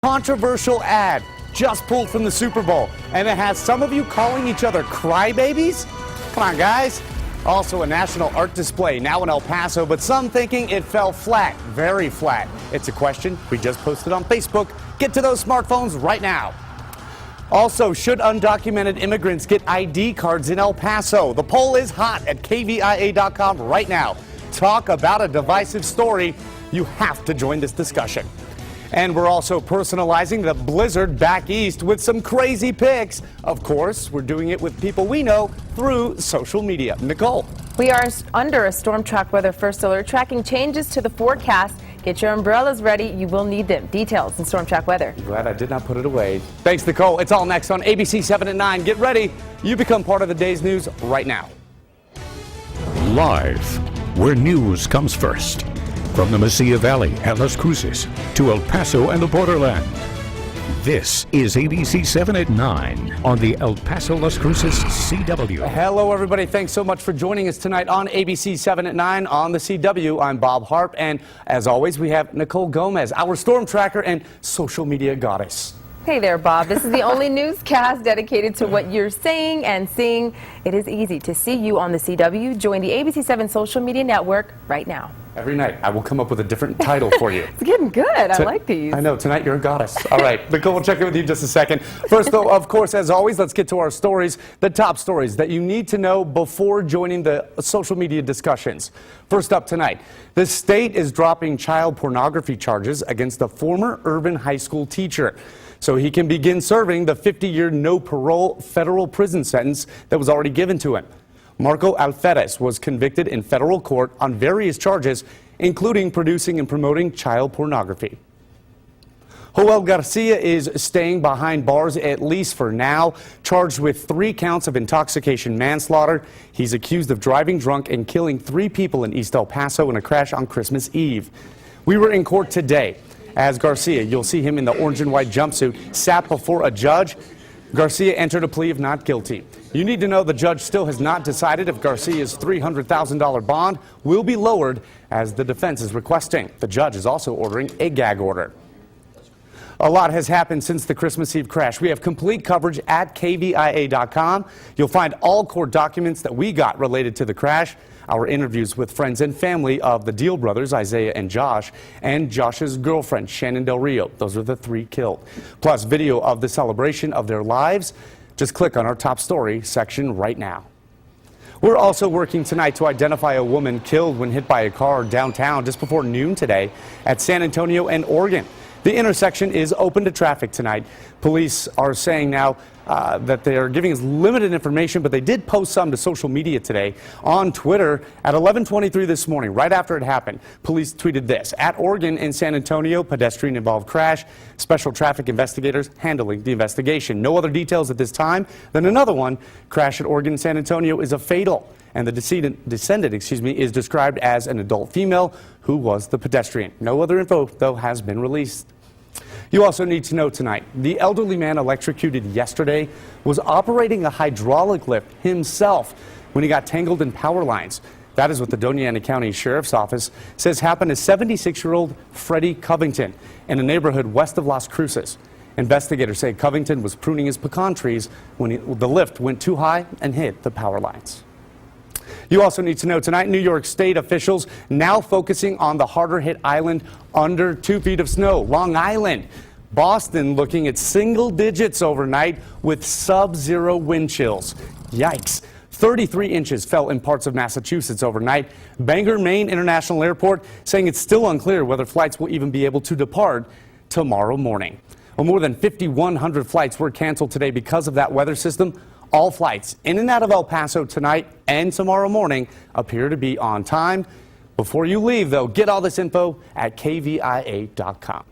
Controversial ad just pulled from the Super Bowl, and it has some of you calling each other crybabies. Come on, guys. Also, a national art display now in El Paso, but some thinking it fell flat, very flat. It's a question we just posted on Facebook. Get to those smartphones right now. Also, should undocumented immigrants get ID cards in El Paso? The poll is hot at KVIA.com right now. Talk about a divisive story. You have to join this discussion. And we're also personalizing the blizzard back east with some crazy pics. Of course, we're doing it with people we know through social media. Nichole. We are under a storm track weather first alert, tracking changes to the forecast. Get your umbrellas ready. You will need them. Details in storm track weather. Glad I did not put it away. Thanks, Nichole. It's all next on ABC 7 at 9. Get ready. You become part of the day's news right now. Live, where news comes first. From the Mesilla Valley at Las Cruces to El Paso and the borderland. This is ABC-7 at 9 on the El Paso Las Cruces CW. Hello, everybody. Thanks so much for joining us tonight on ABC-7 at 9 on the CW. I'm Bob Harp, and as always, we have Nichole Gomez, our storm tracker and social media goddess. Hey there, Bob. This is the only newscast dedicated to what you're saying and seeing. It is easy to see you on the CW. Join the ABC-7 social media network right now. Every night, I will come up with a different title for you. It's getting good. I like these. I know. Tonight, you're a goddess. All right. Nichole, we'll check in with you in just a second. First, though, of course, as always, let's get to our stories, the top stories that you need to know before joining the social media discussions. First up tonight, the state is dropping child pornography charges against a former urban high school teacher, so he can begin serving the 50-year no parole federal prison sentence that was already given to him. Marco Alferez was convicted in federal court on various charges, including producing and promoting child pornography. Joel Garcia is staying behind bars, at least for now, charged with 3 counts of intoxication manslaughter. He's accused of driving drunk and killing 3 people in East El Paso in a crash on Christmas Eve. We were in court today. As Garcia, you'll see him in the orange and white jumpsuit, sat before a judge. Garcia entered a plea of not guilty. You need to know the judge still has not decided if Garcia's $300,000 bond will be lowered, as the defense is requesting. The judge is also ordering a gag order. A lot has happened since the Christmas Eve crash. We have complete coverage at KVIA.com. You'll find all court documents that we got related to the crash, our interviews with friends and family of the Deal brothers, Isaiah and Josh's girlfriend, Shannon Del Rio. Those are the 3 killed. Plus video of the celebration of their lives. Just click on our top story section right now. We're also working tonight to identify a woman killed when hit by a car downtown just before noon today at San Antonio and Oregon. The intersection is open to traffic tonight. Police are saying now that they are giving us limited information, but they did post some to social media today on Twitter at 11:23 this morning, right after it happened. Police tweeted this: at Oregon and San Antonio, pedestrian-involved crash. Special traffic investigators handling the investigation. No other details at this time. Then another one, crash at Oregon and San Antonio is a fatal, and the descendant, is described as an adult female who was the pedestrian. No other info, though, has been released. You also need to know tonight, the elderly man electrocuted yesterday was operating a hydraulic lift himself when he got tangled in power lines. That is what the Doña Ana County Sheriff's Office says happened to 76-year-old Freddie Covington in a neighborhood west of Las Cruces. Investigators say Covington was pruning his pecan trees when the lift went too high and hit the power lines. You also need to know tonight, New York State officials now focusing on the harder hit island under 2 feet of snow, Long Island. Boston looking at single digits overnight with sub-zero wind chills. Yikes. 33 inches fell in parts of Massachusetts overnight. Bangor, Maine International Airport saying it's still unclear whether flights will even be able to depart tomorrow morning. Well, more than 5,100 flights were canceled today because of that weather system. All flights in and out of El Paso tonight and tomorrow morning appear to be on time. Before you leave, though, get all this info at KVIA.com.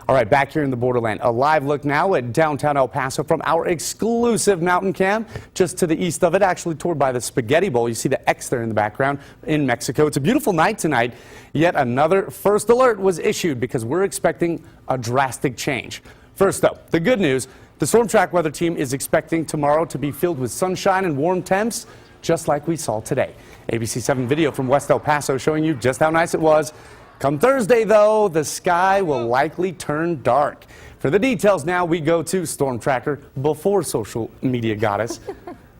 All right, back here in the borderland, a live look now at downtown El Paso from our exclusive mountain cam. Just to the east of it, actually toured by the Spaghetti Bowl. You see the X there in the background in Mexico. It's a beautiful night tonight. Yet another first alert was issued because we're expecting a drastic change. First, though, the good news. The Storm Track Weather Team is expecting tomorrow to be filled with sunshine and warm temps, just like we saw today. ABC-7 video from West El Paso showing you just how nice it was. Come Thursday, though, the sky will likely turn dark. For the details now, we go to Storm Tracker before social media goddess,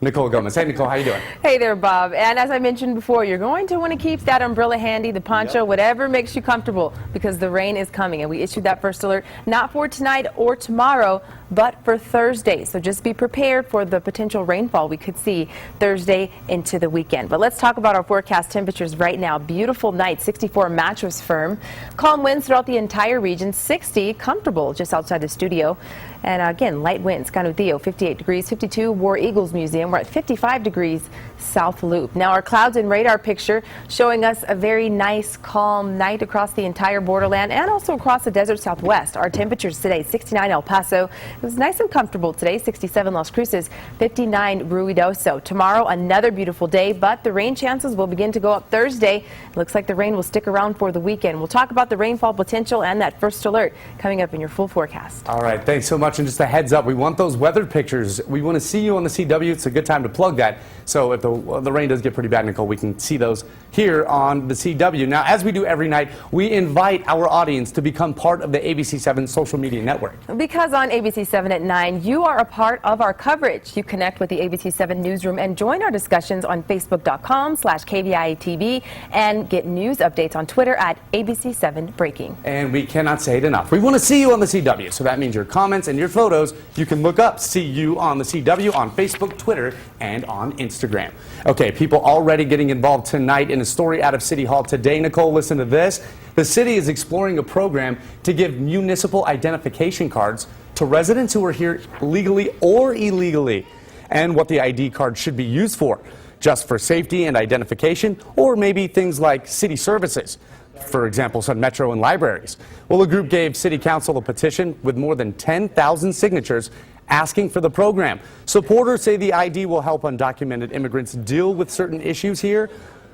Nichole Gomez. Hey, Nichole, how you doing? Hey there, Bob. And as I mentioned before, you're going to want to keep that umbrella handy, the poncho, whatever makes you comfortable, because the rain is coming. And we issued that first alert, not for tonight or tomorrow, but for Thursday. So just be prepared for the potential rainfall we could see Thursday into the weekend. But let's talk about our forecast temperatures right now. Beautiful night, 64 Mattress Firm. Calm winds throughout the entire region, 60 comfortable just outside the studio. And again, light winds, Canutillo, 58 degrees, 52 War Eagles Museum. We're at 55 degrees South Loop. Now our clouds and radar picture showing us a very nice, calm night across the entire borderland and also across the desert Southwest. Our temperatures today, 69 El Paso. It was nice and comfortable today, 67 Las Cruces, 59 Ruidoso. Tomorrow, another beautiful day, but the rain chances will begin to go up Thursday. It looks like the rain will stick around for the weekend. We'll talk about the rainfall potential and that first alert coming up in your full forecast. All right, thanks so much. And just a heads up, we want those weather pictures. We want to see you on the CW. It's a good time to plug that. So if the rain does get pretty bad, Nichole, we can see those here on the CW. Now, as we do every night, we invite our audience to become part of the ABC-7 social media network. Because on ABC-7 at 9, you are a part of our coverage. You connect with the ABC-7 newsroom and join our discussions on Facebook.com/KVIA.TV and get news updates on Twitter at ABC7 Breaking. And we cannot say it enough. We want to see you on the CW. So that means your comments and your photos, you can look up See You on the CW on Facebook, Twitter, and on Instagram. Okay, people already getting involved tonight in a story out of City Hall today. Nichole, listen to this. The city is exploring a program to give municipal identification cards to residents who are here legally or illegally, and what the ID card should be used for, just for safety and identification, or maybe things like city services. For example, some metro and libraries. Well, a group gave City Council a petition with more than 10,000 signatures asking for the program. Supporters say the ID will help undocumented immigrants deal with certain issues here.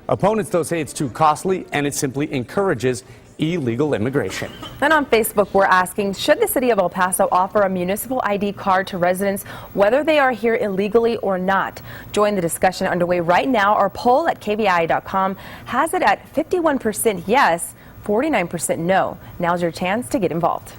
Opponents, though, say it's too costly and it simply encourages illegal immigration. And on Facebook, we're asking, should the city of El Paso offer a municipal ID card to residents, whether they are here illegally or not? Join the discussion underway right now. Our poll at KVIA.com has it at 51% yes, 49% no. Now's your chance to get involved.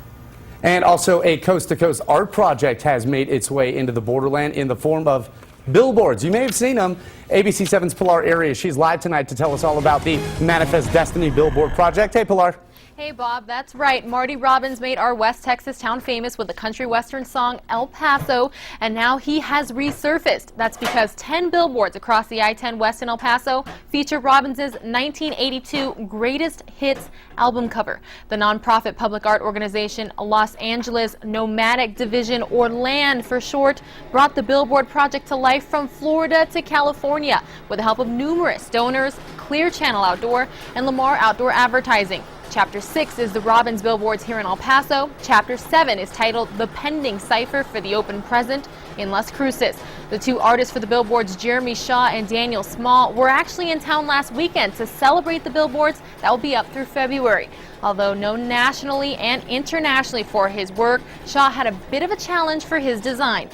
And also, a coast-to-coast art project has made its way into the borderland in the form of billboards. You may have seen them. ABC7's Pilar Arias, she's live tonight to tell us all about the Manifest Destiny billboard project. Hey, Pilar. Hey, Bob, that's right. Marty Robbins made our West Texas town famous with the country western song El Paso, and now he has resurfaced. That's because 10 billboards across the I-10 West in El Paso feature Robbins' 1982 Greatest Hits album cover. The nonprofit public art organization Los Angeles Nomadic Division, or LAN for short, brought the billboard project to life from Florida to California with the help of numerous donors, Clear Channel Outdoor, and Lamar Outdoor Advertising. Chapter 6 is the Robbins billboards here in El Paso. Chapter 7 is titled The Pending Cipher for the Open Present in Las Cruces. The two artists for the billboards, Jeremy Shaw and Daniel Small, were actually in town last weekend to celebrate the billboards that will be up through February. Although known nationally and internationally for his work, Shaw had a bit of a challenge for his design.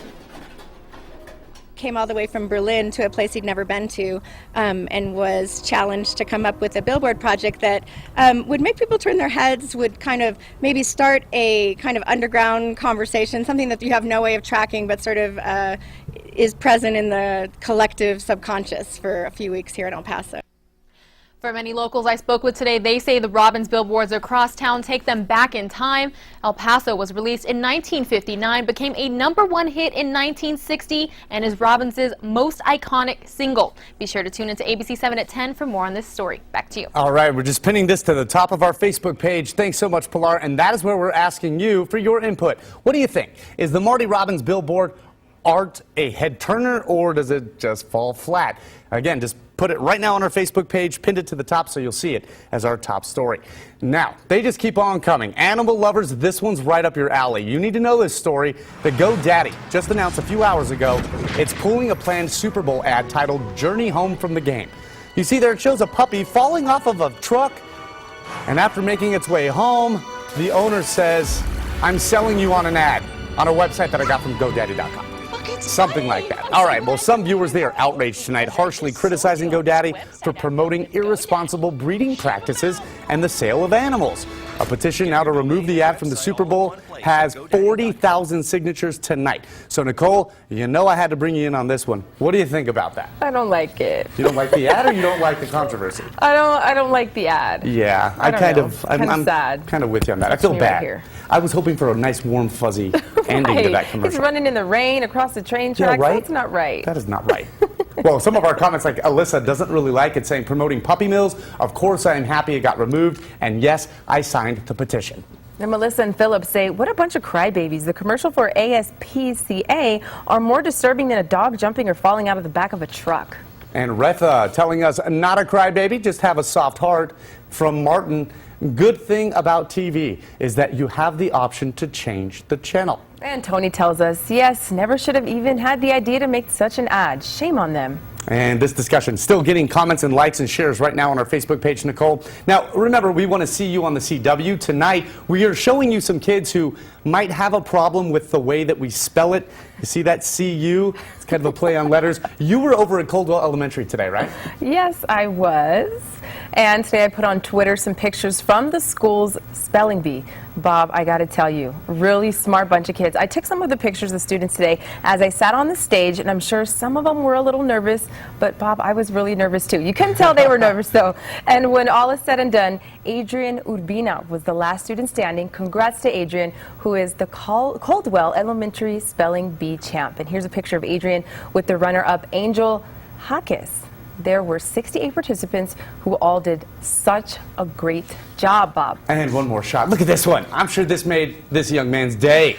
Came all the way from Berlin to a place he'd never been to, and was challenged to come up with a billboard project that would make people turn their heads, would kind of maybe start a kind of underground conversation, something that you have no way of tracking but sort of is present in the collective subconscious for a few weeks here in El Paso. For many locals I spoke with today, they say the Robbins billboards across town take them back in time. El Paso was released in 1959, became a #1 hit in 1960, and is Robbins' most iconic single. Be sure to tune into ABC7 at 10 for more on this story. Back to you. All right, we're just pinning this to the top of our Facebook page. Thanks so much, Pilar. And that is where we're asking you for your input. What do you think? Is the Marty Robbins billboard art a head turner, or does it just fall flat? Again, just put it right now on our Facebook page, pinned it to the top so you'll see it as our top story. Now, they just keep on coming. Animal lovers, this one's right up your alley. You need to know this story. The GoDaddy just announced a few hours ago it's pulling a planned Super Bowl ad titled Journey Home from the Game. You see there, it shows a puppy falling off of a truck, and after making its way home, the owner says, I'm selling you on an ad on a website that I got from GoDaddy.com. Okay, Something like that. All right, well, some viewers, they are outraged tonight, harshly criticizing GoDaddy for promoting irresponsible breeding practices and the sale of animals. A petition now to remove the ad from the Super Bowl has 40,000 signatures tonight. So, Nichole, you know I had to bring you in on this one. What do you think about that? I don't like it. You don't like the ad, or you don't like the controversy? I don't like the ad. Yeah, I'm sad. Kind of with you on that. I feel me bad. right here. I was hoping for a nice, warm, fuzzy ending to that commercial. He's running in the rain across the train tracks. right? That's not right. That is not right. Well, some of our comments, like Alyssa, doesn't really like it, saying promoting puppy mills. Of course, I am happy it got removed. And yes, I signed the petition. And Melissa and Philip say, what a bunch of crybabies. The commercial for ASPCA are more disturbing than a dog jumping or falling out of the back of a truck. And Retha telling us, not a crybaby, just have a soft heart. From Martin, good thing about TV is that you have the option to change the channel. And Tony tells us, yes, never should have even had the idea to make such an ad. Shame on them. And this discussion still getting comments and likes and shares right now on our Facebook page, Nichole. Now, remember, we want to see you on the CW. Tonight, we are showing you some kids who might have a problem with the way that we spell it. You see that CU? It's kind of a play on letters. You were over at Coldwell Elementary today, right? Yes, I was. And today I put on Twitter some pictures from the school's spelling bee. Bob, I got to tell you, really smart bunch of kids. I took some of the pictures of students today as I sat on the stage, and I'm sure some of them were a little nervous, but Bob, I was really nervous too. You couldn't tell they were nervous though. And when all is said and done, Adrian Urbina was the last student standing. Congrats to Adrian, who is the Coldwell Elementary Spelling Bee champ. And here's a picture of Adrian with the runner-up, Angel Hakis. There were 68 participants who all did such a great job, Bob. And one more shot. Look at this one. I'm sure this made this young man's day.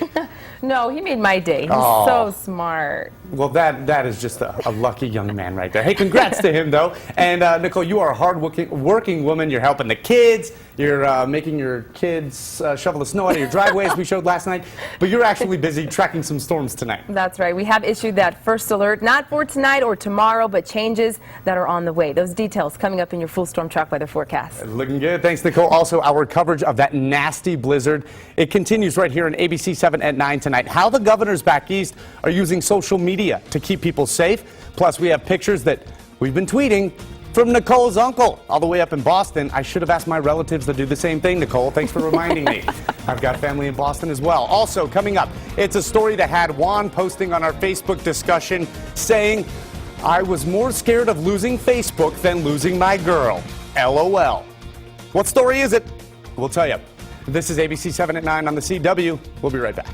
No, he made my day. He's so smart. Well, that is just a lucky young man right there. Hey, congrats to him, though. And, Nichole, you are a hard-working woman. You're helping the kids. You're making your kids shovel the snow out of your driveway, as we showed last night. But you're actually busy tracking some storms tonight. That's right. We have issued that first alert, not for tonight or tomorrow, but changes that are on the way. Those details coming up in your full storm track weather forecast. Looking good. Thanks, Nichole. Also, our coverage of that nasty blizzard, it continues right here on ABC-7 at 9 tonight. How the governors back east are using social media to keep people safe. Plus, we have pictures that we've been tweeting from Nichole's uncle all the way up in Boston. I should have asked my relatives to do the same thing, Nichole. Thanks for reminding me. I've got family in Boston as well. Also, coming up, it's a story that had Juan posting on our Facebook discussion saying, I was more scared of losing Facebook than losing my girl. LOL. What story is it? We'll tell you. This is ABC 7 at 9 on the CW. We'll be right back.